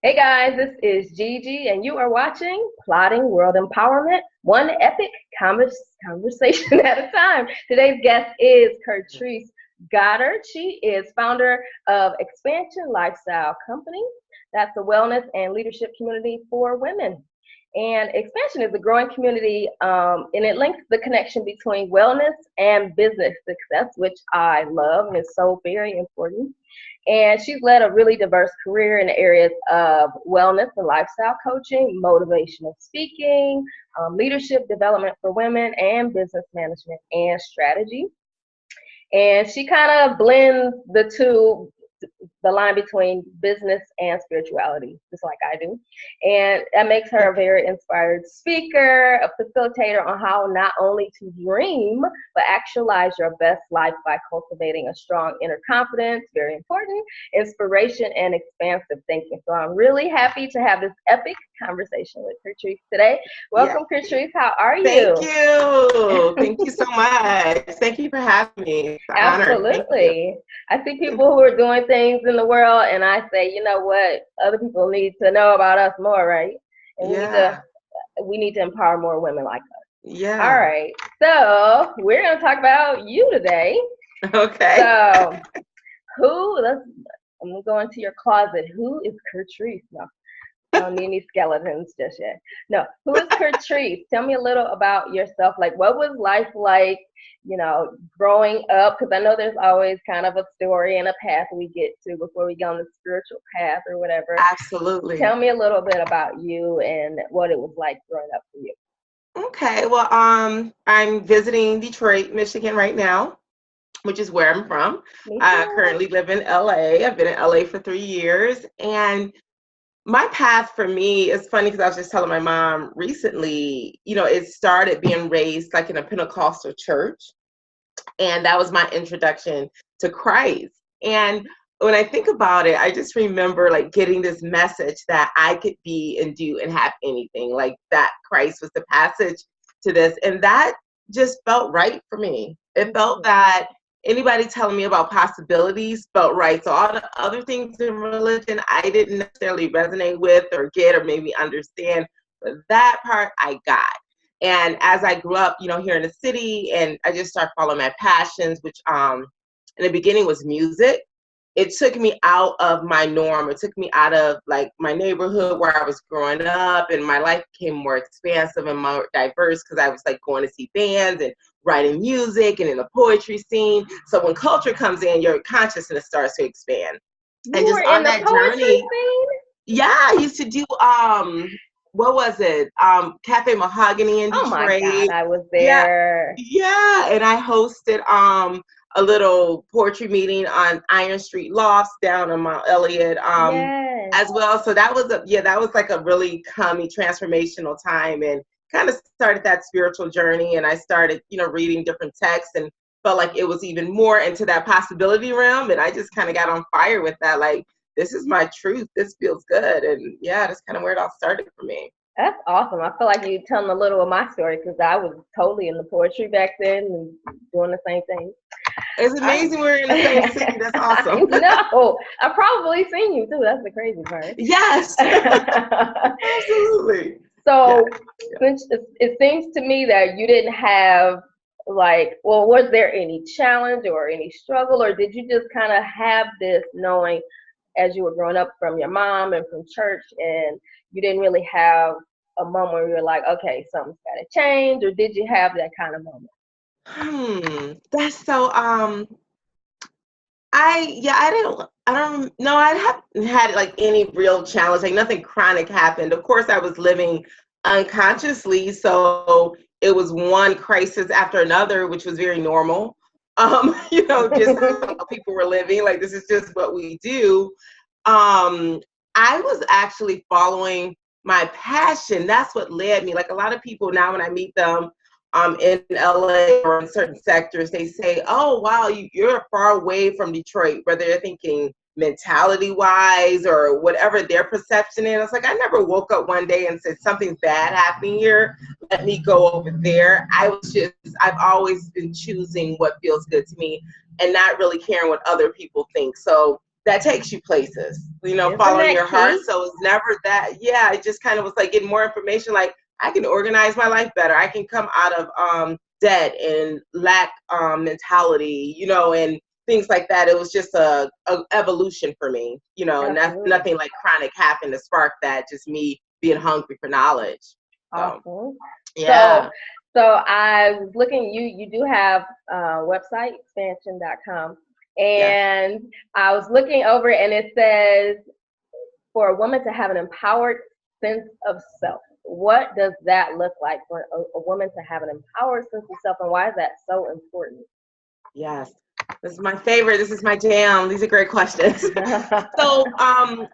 Hey guys, this is Gigi, and you are watching Plotting World Empowerment, one epic conversation at a time. Today's guest is Curtrice Goddard. She is founder of ExpanSHEN Lifestyle Company. That's a wellness and leadership community for women. And ExpanSHEN is a growing community, and it links the connection between wellness and business success, which I love and is so very important. And she's led a really diverse career in the areas of wellness and lifestyle coaching, motivational speaking, leadership development for women, and business management and strategy. And she kind of blends the line between business and spirituality, just like I do. And that makes her a very inspired speaker, a facilitator on how not only to dream, but actualize your best life by cultivating a strong inner confidence, very important, inspiration, and expansive thinking. So I'm really happy to have this epic conversation with Curtrice today. Welcome, Curtrice. How are you? Thank you. Thank you so much. Thank you for having me. It's an Absolutely. I see people who are doing things in the world, and I say, you know what? Other people need to know about us more, right? And we need to empower more women like us. Yeah. All right. So we're going to talk about you today. Okay. So I'm going to go into your closet. Who is Curtrice? No, I don't need any skeletons just yet. No, who is Curtrice? Tell me a little about yourself. Like, what was life like, growing up? Because I know there's always kind of a story and a path we get to before we go on the spiritual path or whatever. Absolutely. Tell me a little bit about you and what it was like growing up for you. Okay. Well, I'm visiting Detroit, Michigan right now, which is where I'm from. I currently live in LA. I've been in LA for 3 years, and my path for me is funny because I was just telling my mom recently, it started being raised like in a Pentecostal church. And that was my introduction to Christ. And when I think about it, I just remember like getting this message that I could be and do and have anything, like that Christ was the passage to this. And that just felt right for me. It felt that anybody telling me about possibilities felt right. So all the other things in religion, I didn't necessarily resonate with or get or maybe understand, but that part I got. And as I grew up, here in the city, and I just started following my passions, which in the beginning was music. It took me out of my norm. It took me out of like my neighborhood where I was growing up, and my life became more expansive and more diverse because I was like going to see bands and writing music and in the poetry scene. So when culture comes in, your consciousness starts to expand. And just on that journey, scene? Yeah, I used to do what was it? Cafe Mahogany in Detroit. Oh my God, I was there. Yeah, and I hosted a little poetry meeting on Iron Street Lofts down on Mount Elliott as well. So that was like a really transformational time, and kind of started that spiritual journey. And I started, reading different texts and felt like it was even more into that possibility realm. And I just kind of got on fire with that. Like, this is my truth. This feels good. And yeah, that's kind of where it all started for me. That's awesome. I feel like you're telling a little of my story because I was totally in the poetry back then and doing the same thing. It's amazing we're in the same city. That's awesome. No, I've probably seen you too. That's the crazy part. Yes. Absolutely. So since it seems to me that you didn't have was there any challenge or any struggle, or did you just kind of have this knowing as you were growing up from your mom and from church, and you didn't really have a moment where you're like, okay, something's got to change, or did you have that kind of moment? That's so, I don't know. I haven't had like any real challenge, like nothing chronic happened. Of course, I was living unconsciously, so it was one crisis after another, which was very normal. Just how people were living. Like, this is just what we do. I was actually following my passion. That's what led me. Like a lot of people now, when I meet them in LA or in certain sectors, they say, oh, wow, you're far away from Detroit, whether they're thinking mentality wise or whatever their perception is. It's like, I never woke up one day and said something's bad happening here, let me go over there. I've always been choosing what feels good to me and not really caring what other people think. So that takes you places, you know, Isn't following that your heart. key? So it's never that, yeah, it just kind of was like getting more information. Like I can organize my life better. I can come out of debt and lack mentality, you know, and things like that. It was just a evolution for me, you know, and that's Absolutely. nothing like chronic happened to spark that, just me being hungry for knowledge. So, Awesome. yeah. So I was looking, you do have a website, expansion.com, Yes. and I was looking over it and it says for a woman to have an empowered sense of self. What does that look like for a woman to have an empowered sense of self, and why is that so important? Yes. This is my favorite. This is my jam. These are great questions. So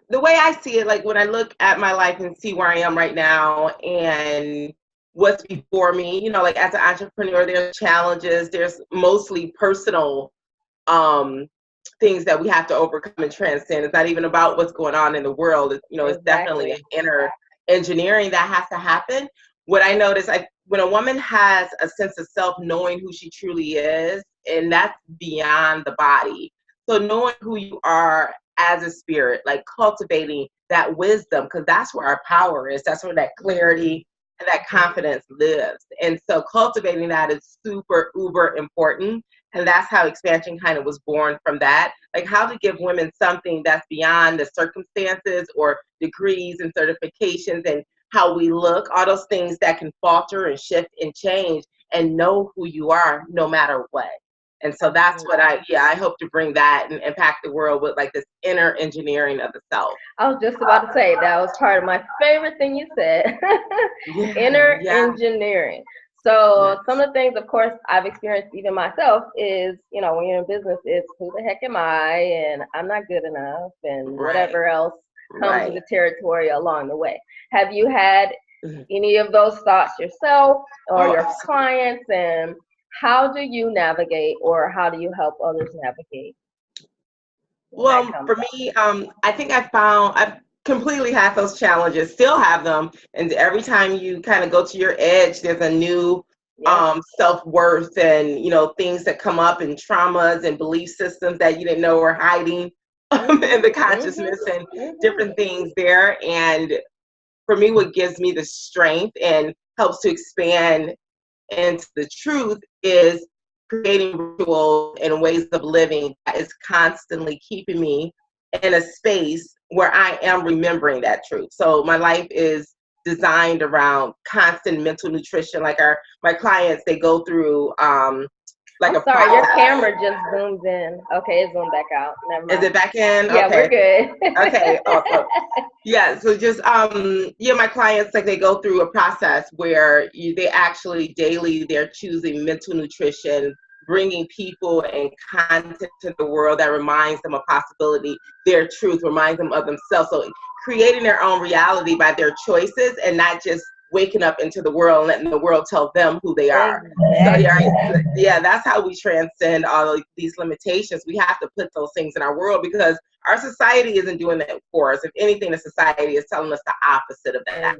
the way I see it, like when I look at my life and see where I am right now and what's before me, you know, like as an entrepreneur, there's challenges, there's mostly personal things that we have to overcome and transcend. It's not even about what's going on in the world. It's, you know, it's definitely an inner engineering that has to happen. What I notice, when a woman has a sense of self, knowing who she truly is, and that's beyond the body. So knowing who you are as a spirit, like cultivating that wisdom, because that's where our power is. That's where that clarity and that confidence lives. And so cultivating that is super, uber important. And that's how expansion kind of was born from that. Like how to give women something that's beyond the circumstances or degrees and certifications and how we look, all those things that can falter and shift and change, and know who you are no matter what. And so that's what I hope to bring that and impact the world with, like this inner engineering of the self. I was just about to say that was part of my favorite thing you said. Inner engineering. So some of the things, of course, I've experienced even myself is, you know, when you're in business, it's who the heck am I, and I'm not good enough, and whatever else comes with the territory along the way. Have you had any of those thoughts yourself or your clients, and how do you navigate, or how do you help others navigate? Well, for me, I think I've completely had those challenges, still have them. And every time you kind of go to your edge, there's a new self-worth and, you know, things that come up and traumas and belief systems that you didn't know were hiding in the consciousness and different things there. And for me, what gives me the strength and helps to expand into the truth is creating rituals and ways of living that is constantly keeping me in a space where I am remembering that truth. So my life is designed around constant mental nutrition. Like my clients, they go through like I'm sorry, your camera just zoomed in. Okay, it zoomed back out. Never mind. Is it back in? Yeah, we're good. Okay, awesome. Yeah, so just my clients, like they go through a process where they actually daily they're choosing mental nutrition, bringing people and content to the world that reminds them of possibility, their truth, reminds them of themselves. So creating their own reality by their choices and not just waking up into the world and letting the world tell them who they are. So that's how we transcend all of these limitations. We have to put those things in our world because our society isn't doing that for us. If anything, the society is telling us the opposite of that.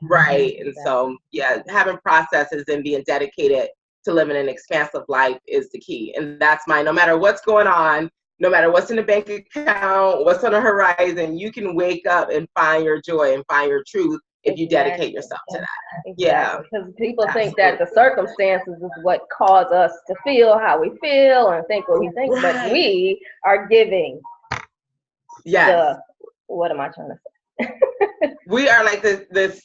Right. And so, having processes and being dedicated to living an expansive life is the key. And that's no matter what's going on, no matter what's in the bank account, what's on the horizon, you can wake up and find your joy and find your truth if you dedicate yourself to that. Yeah. Because people think that the circumstances is what cause us to feel how we feel and think what we think, but we are giving what am I trying to say? We are like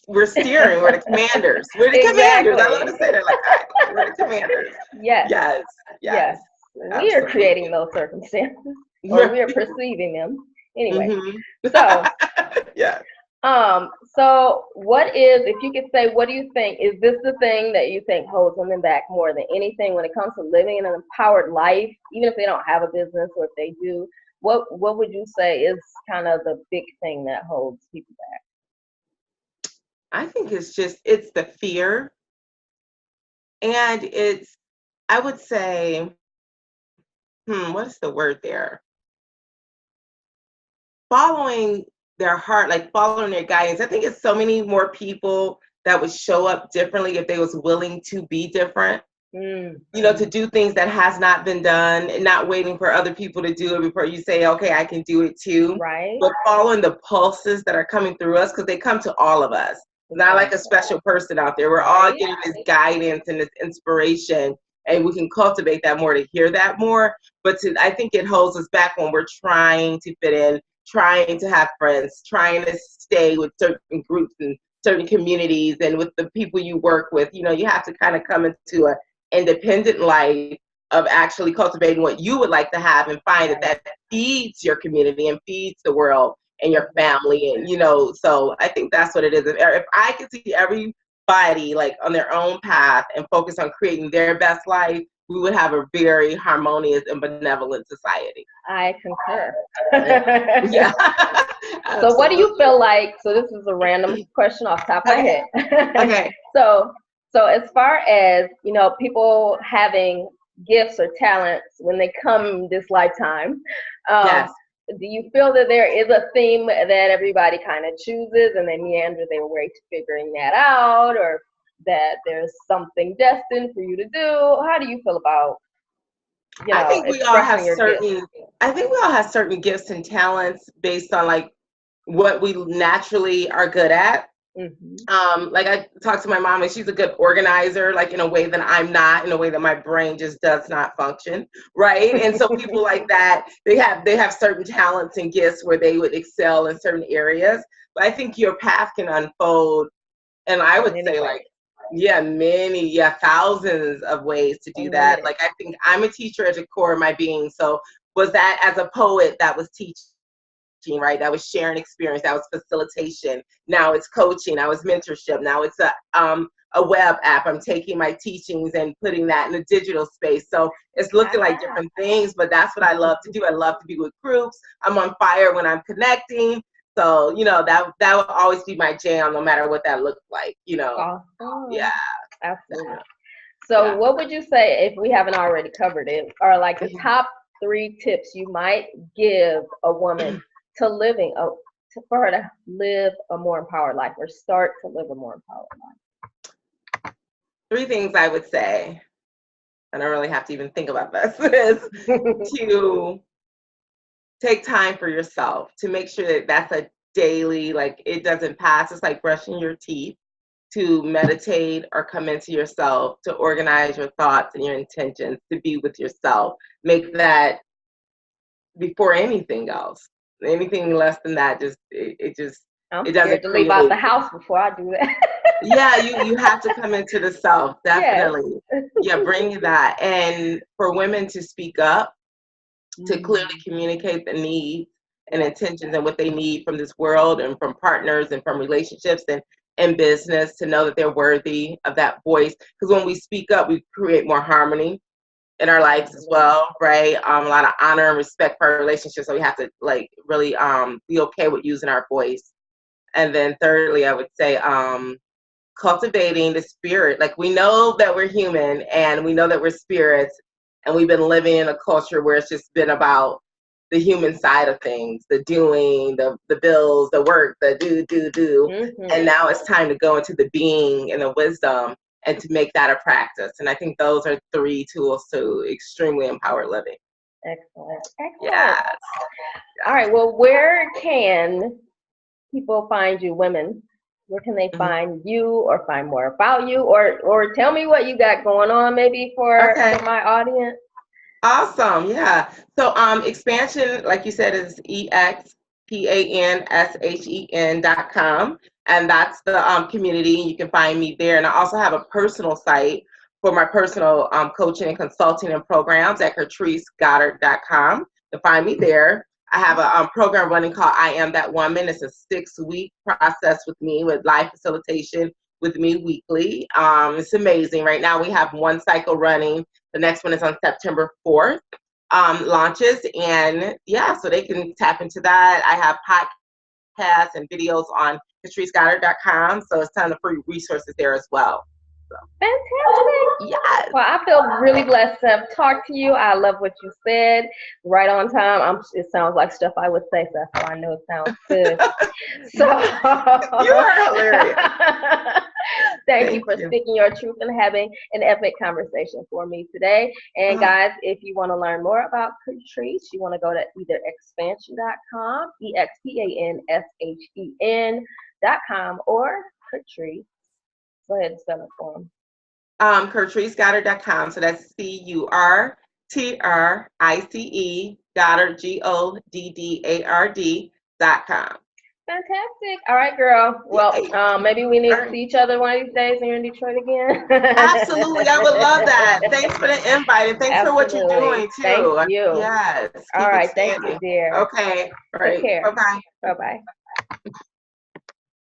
we're steering, we're the commanders. We're the commanders. I love to say that like that. We're the commanders. Yes. We are creating those circumstances, or we are perceiving them. Anyway, so so what is, if you could say, what do you think, is this the thing that you think holds women back more than anything when it comes to living an empowered life, even if they don't have a business, or if they do, what would you say is kind of the big thing that holds people back? I think it's the fear, and I would say, what is the word there? Following their heart, like following their guidance. I think it's so many more people that would show up differently if they was willing to be different. You know, to do things that has not been done, and not waiting for other people to do it before you say, okay, I can do it too. Right. But following the pulses that are coming through us, because they come to all of us. Not like a special person out there. We're all getting this guidance and this inspiration, and we can cultivate that more to hear that more. But I think it holds us back when we're trying to fit in, trying to have friends, trying to stay with certain groups and certain communities and with the people you work with. You know, you have to kind of come into an independent life of actually cultivating what you would like to have, and find that feeds your community and feeds the world and your family. And, you know, so I think that's what it is. If I could see everybody like on their own path and focus on creating their best life, we would have a very harmonious and benevolent society. I concur. Yeah. So what do you feel like, so this is a random question off the top of my head. Okay. So as far as, you know, people having gifts or talents when they come this lifetime, Yes. do you feel that there is a theme that everybody kind of chooses and they meander their way to figuring that out, or that there's something destined for you to do? How do you feel about, you know, I think we all have certain gifts and talents based on like what we naturally are good at. Like I talked to my mom, and she's a good organizer, like in a way that I'm not, in a way that my brain just does not function, right? And so people like that, they have certain talents and gifts where they would excel in certain areas. But I think your path can unfold, and I would say like, thousands of ways to do that. Like I think I'm a teacher at the core of my being. So was that as a poet that was teaching, right? That was sharing experience. That was facilitation. Now it's coaching. Now it's mentorship. Now it's a web app. I'm taking my teachings and putting that in the digital space. So it's looking like different things, but that's what I love to do. I love to be with groups. I'm on fire when I'm connecting. So, you know, that will always be my jam, no matter what that looks like, you know. Awesome. Yeah. Absolutely. So what would you say, if we haven't already covered it, are like the top 3 tips you might give a woman to for her to live a more empowered life, or start to live a more empowered life? 3 things I would say, I don't really have to even think about this, is to take time for yourself, to make sure that that's a daily, like it doesn't pass. It's like brushing your teeth, to meditate or come into yourself, to organize your thoughts and your intentions, to be with yourself. Make that before anything else. Anything less than that, it I'm doesn't scared to leave out the house before I do that. Yeah, you have to come into the self, definitely. Yeah, bring that. And for women to speak up, to clearly communicate the needs and intentions and what they need from this world, and from partners, and from relationships, and business, to know that they're worthy of that voice. Because when we speak up, we create more harmony in our lives as well, right? A lot of honor and respect for our relationships. So we have to like really be okay with using our voice. And then thirdly, I would say cultivating the spirit. Like we know that we're human, and we know that we're spirits, and we've been living in a culture where it's just been about the human side of things, the doing, the bills, the work, the do. And now it's time to go into the being and the wisdom, and to make that a practice. And I think those are 3 tools to extremely empowered living. Excellent. Yeah. All right. Well, where can people find you, women? Where can they find you, or find more about you, or tell me what you got going on, maybe for my audience? Awesome. Yeah. So ExpanSHEN, like you said, is ExpanSHEN.com. And that's the community. You can find me there. And I also have a personal site for my personal coaching and consulting and programs at CurtriceGoddard.com. You can find me there. I have a program running called I Am That Woman. It's a 6-week process with me, with live facilitation with me weekly. It's amazing. Right now we have 1 cycle running. The next one is on September 4th, launches. And yeah, so they can tap into that. I have podcasts and videos on CurtriceGoddard.com. So it's tons of free resources there as well. Fantastic. Yes. Well, I feel really blessed to have talked to you. I love what you said. Right on time. It sounds like stuff I would say, so that's how I know it sounds good. So you are hilarious. Thank you for speaking your truth and having an epic conversation for me today. And guys, if you want to learn more about Curtrice, you want to go to either expanshen.com, EXPANSHEN.com, or Curtrice. Go ahead and spell it for them. CurtriceGoddard.com. So that's CURTRICE Goddard GODDARD.com. Fantastic. All right, girl. Well, maybe we need to see each other one of these days when you're in Detroit again. Absolutely. I would love that. Thanks for the invite, and thanks for what you're doing, too. Thank you. Yes. All right. Thank you, dear. Okay. All right. Take care. Bye-bye. Bye-bye.